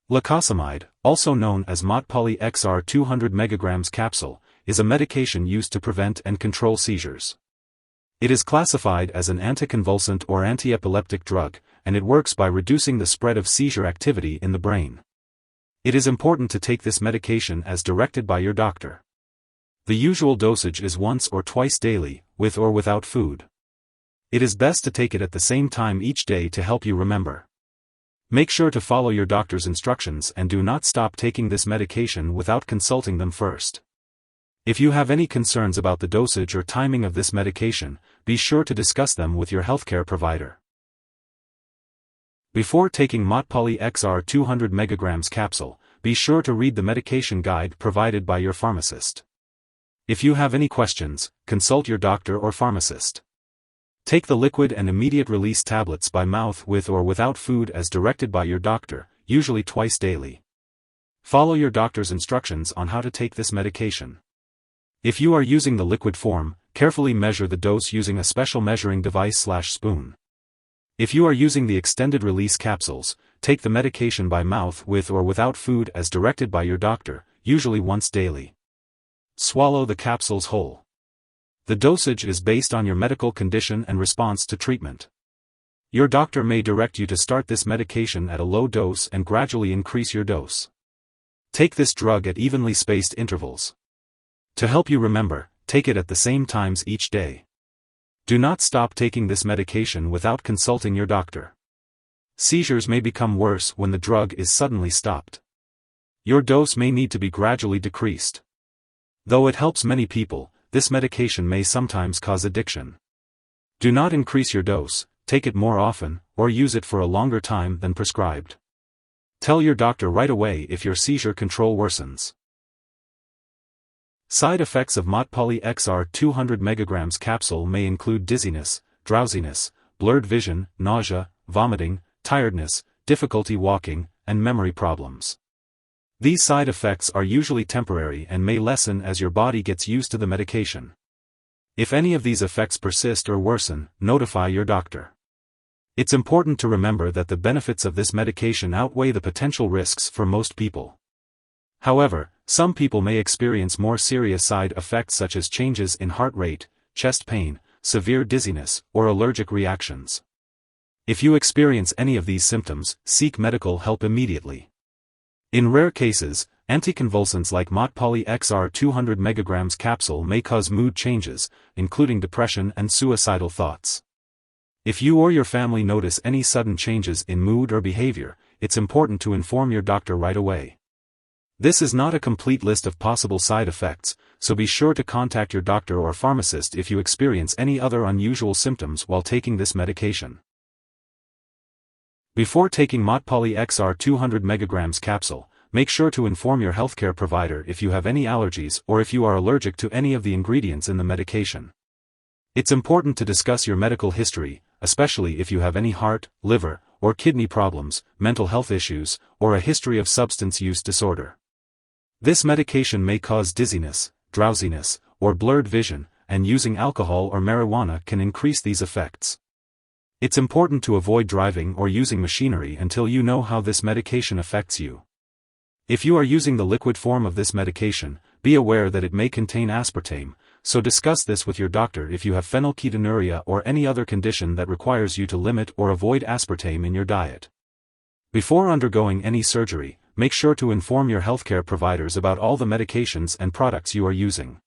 Lacosamide, also known as Motpoly Xr 200 mg capsule, is a medication used to prevent and control seizures. It is classified as an anticonvulsant or antiepileptic drug, and it works by reducing the spread of seizure activity in the brain. It is important to take this medication as directed by your doctor. The usual dosage is once or twice daily, with or without food. It is best to take it at the same time each day to help you remember. Make sure to follow your doctor's instructions and do not stop taking this medication without consulting them first. If you have any concerns about the dosage or timing of this medication, be sure to discuss them with your healthcare provider. Before taking Motpoly Xr 200 mg capsule, be sure to read the medication guide provided by your pharmacist. If you have any questions, consult your doctor or pharmacist. Take the liquid and immediate release tablets by mouth with or without food as directed by your doctor, usually twice daily. Follow your doctor's instructions on how to take this medication. If you are using the liquid form, carefully measure the dose using a special measuring device/spoon. If you are using the extended release capsules, take the medication by mouth with or without food as directed by your doctor, usually once daily. Swallow the capsules whole. The dosage is based on your medical condition and response to treatment. Your doctor may direct you to start this medication at a low dose and gradually increase your dose. Take this drug at evenly spaced intervals. To help you remember, take it at the same times each day. Do not stop taking this medication without consulting your doctor. Seizures may become worse when the drug is suddenly stopped. Your dose may need to be gradually decreased. Though it helps many people, this medication may sometimes cause addiction. Do not increase your dose, take it more often, or use it for a longer time than prescribed. Tell your doctor right away if your seizure control worsens. Side effects of Motpoly Xr 200 mg capsule may include dizziness, drowsiness, blurred vision, nausea, vomiting, tiredness, difficulty walking, and memory problems. These side effects are usually temporary and may lessen as your body gets used to the medication. If any of these effects persist or worsen, notify your doctor. It's important to remember that the benefits of this medication outweigh the potential risks for most people. However, some people may experience more serious side effects such as changes in heart rate, chest pain, severe dizziness, or allergic reactions. If you experience any of these symptoms, seek medical help immediately. In rare cases, anticonvulsants like Motpoly Xr 200 mg capsule may cause mood changes, including depression and suicidal thoughts. If you or your family notice any sudden changes in mood or behavior, it's important to inform your doctor right away. This is not a complete list of possible side effects, so be sure to contact your doctor or pharmacist if you experience any other unusual symptoms while taking this medication. Before taking Motpoly Xr 200 mg capsule, make sure to inform your healthcare provider if you have any allergies or if you are allergic to any of the ingredients in the medication. It's important to discuss your medical history, especially if you have any heart, liver, or kidney problems, mental health issues, or a history of substance use disorder. This medication may cause dizziness, drowsiness, or blurred vision, and using alcohol or marijuana can increase these effects. It's important to avoid driving or using machinery until you know how this medication affects you. If you are using the liquid form of this medication, be aware that it may contain aspartame, so discuss this with your doctor if you have phenylketonuria or any other condition that requires you to limit or avoid aspartame in your diet. Before undergoing any surgery, make sure to inform your healthcare providers about all the medications and products you are using.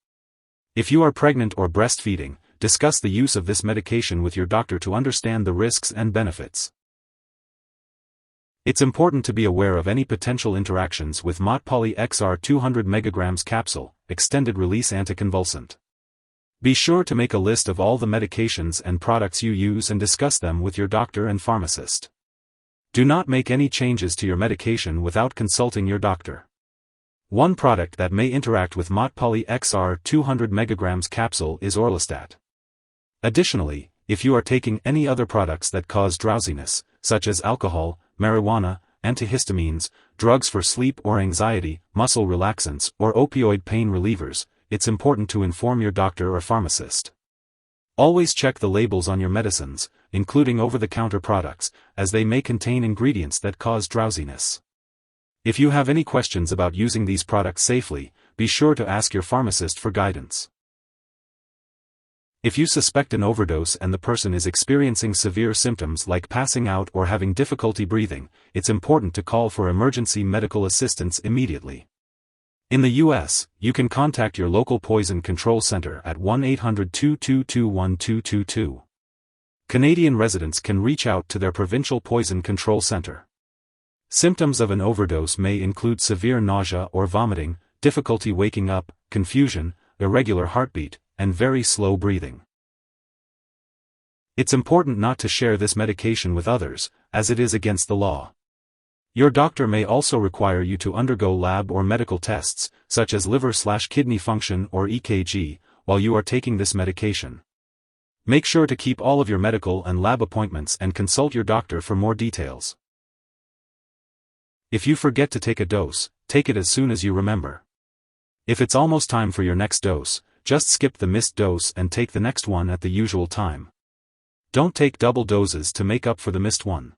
If you are pregnant or breastfeeding, discuss the use of this medication with your doctor to understand the risks and benefits. It's important to be aware of any potential interactions with Motpoly Xr 200 mg capsule, extended release anticonvulsant. Be sure to make a list of all the medications and products you use and discuss them with your doctor and pharmacist. Do not make any changes to your medication without consulting your doctor. One product that may interact with Motpoly Xr 200 mg capsule is orlistat. Additionally, if you are taking any other products that cause drowsiness, such as alcohol, marijuana, antihistamines, drugs for sleep or anxiety, muscle relaxants, or opioid pain relievers, it's important to inform your doctor or pharmacist. Always check the labels on your medicines, including over-the-counter products, as they may contain ingredients that cause drowsiness. If you have any questions about using these products safely, be sure to ask your pharmacist for guidance. If you suspect an overdose and the person is experiencing severe symptoms like passing out or having difficulty breathing, it's important to call for emergency medical assistance immediately. In the U.S., you can contact your local poison control center at 1-800-222-1222. Canadian residents can reach out to their provincial poison control center. Symptoms of an overdose may include severe nausea or vomiting, difficulty waking up, confusion, irregular heartbeat, and very slow breathing. It's important not to share this medication with others, as it is against the law. Your doctor may also require you to undergo lab or medical tests, such as liver/kidney function or EKG, while you are taking this medication. Make sure to keep all of your medical and lab appointments and consult your doctor for more details. If you forget to take a dose, take it as soon as you remember. If it's almost time for your next dose, just skip the missed dose and take the next one at the usual time. Don't take double doses to make up for the missed one.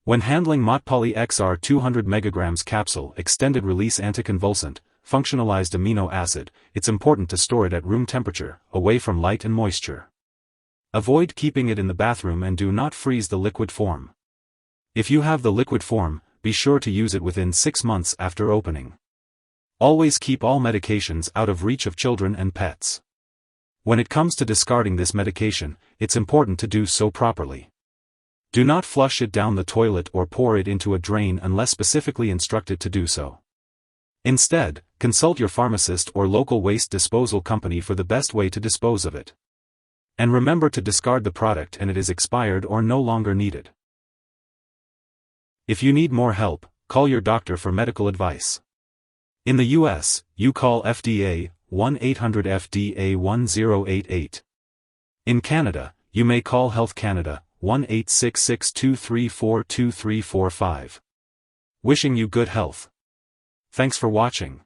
When handling Motpoly Xr 200 mg capsule extended-release anticonvulsant, functionalized amino acid, it's important to store it at room temperature, away from light and moisture. Avoid keeping it in the bathroom and do not freeze the liquid form. If you have the liquid form, be sure to use it within 6 months after opening. Always keep all medications out of reach of children and pets. When it comes to discarding this medication, it's important to do so properly. Do not flush it down the toilet or pour it into a drain unless specifically instructed to do so. Instead, consult your pharmacist or local waste disposal company for the best way to dispose of it. And remember to discard the product and it is expired or no longer needed. If you need more help, call your doctor for medical advice. In the U.S., you call FDA, 1-800-FDA-1088. In Canada, you may call Health Canada, 1-866-234-2345. Wishing you good health. Thanks for watching.